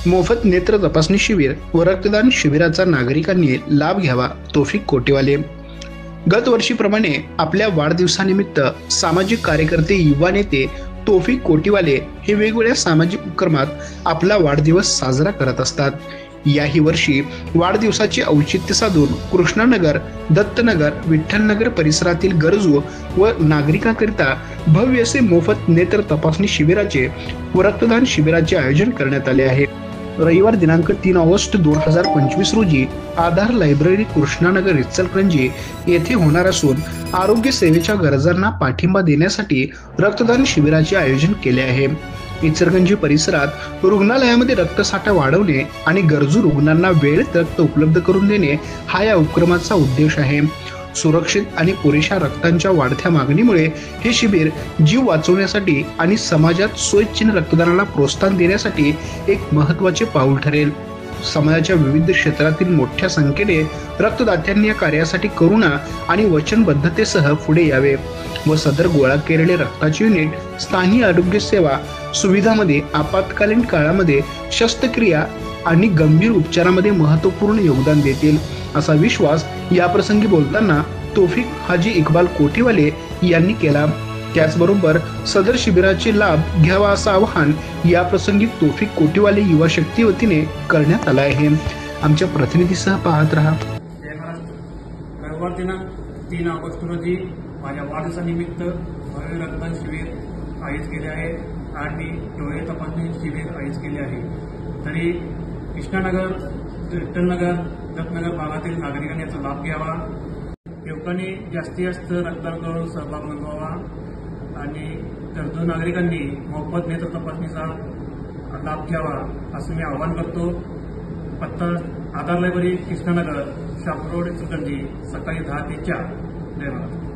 मोफत नेत्र तपासणी शिबिर व रक्तदान शिबिराचा नागरिकांनी लाभ घ्यावा, तौफिक कोटेवाले। गत वर्षीप्रमाणे आपल्या वाढदिवसानिमित्त सामाजिक कार्यकर्ते, युवा नेते तौफिक कोटेवाले हे वेगवेगळ्या सामाजिक उपक्रमात आपला वाढदिवस साजरा करत असतात। याही वर्षी वाढदिवसाचे औचित्य साधून कृष्णानगर, दत्तनगर, विठ्ठलनगर परिसरातील गरजू व नागरिकांकरिता भव्य असे मोफत नेत्र तपासणी शिबिराचे व रक्तदान शिबिराचे आयोजन करण्यात आले आहे। रविवार दिनांक 3 ऑगस्ट 2025 रोजी आधार लायब्ररी कृष्णानगर इचलकरंजी येथे होणार असून आरोग्य सेवेच्या गरजांना पाठिंबा देण्यासाठी रक्तदान शिबिराचे आयोजन केले आहे। इचलकरंजी परिसरात रुग्णालयामध्ये रक्तसाठा वाढवणे आणि गरजू रुग्णांना वेळेत रक्त उपलब्ध करून देणे हा या उपक्रमाचा उद्देश आहे। सुरक्षित आणि पुरेशा रक्तांच्या वाढत्या मागणीमुळे हे शिबिर जीव वाचवण्यासाठी आणि समाजात स्वइच्छेने रक्तदानाला प्रोत्साहन देण्यासाठी एक महत्त्वाचे पाऊल ठरेल। समाजाच्या विविध क्षेत्रातील मोठ्या संख्येने रक्तदात्यांनी या कार्यासाठी करुणा आणि वचनबद्धतेसह पुढे यावे व सदर गोळा केलेले रक्ताचे युनिट स्थानिक आरोग्य सेवा सुविधांमध्ये आपत्कालीन काळामध्ये शस्त्रक्रिया आणि गंभीर उपचारामध्ये महत्त्वपूर्ण योगदान देतील, असा विश्वास याप्रसंगी बोलताना तौफिक हाजी इक्बाल कोटेवाले यांनी केला। त्याचबरोबर सदर शिबिराचे लाभ घ्यावा असं आवाहन याप्रसंगी तौफिक कोटेवाले युवा शक्ती वतीने करण्यात आलं आहे। आमच्या प्रतिनिधीसह पाहत रहा। रविवार दिनांक 3 ऑगस्ट रोजी माझ्या वाढदिवसानिमित्त भव्य रक्तदान शिबिर आयोजित केले आहे आणि डोळे तपासणी शिबिर आयोजित केले आहे। तरी कृष्णानगर, विठ्ठलनगर, दत्तनगर भागातील नागरिकांनी याचा लाभ घ्यावा, युवकांनी जास्तीत जास्त रक्तदान करून सहभाग नोंदवावा आणि गरजू नागरिकांनी मोफत नेत्र तपासणीचा लाभ घ्यावा असं मी आवाहन करतो। पत्ता आधार लायब्ररी कृष्णानगर, शाप रोड, इचलकरंजी, सकाळी 10 ते 4। धन्यवाद।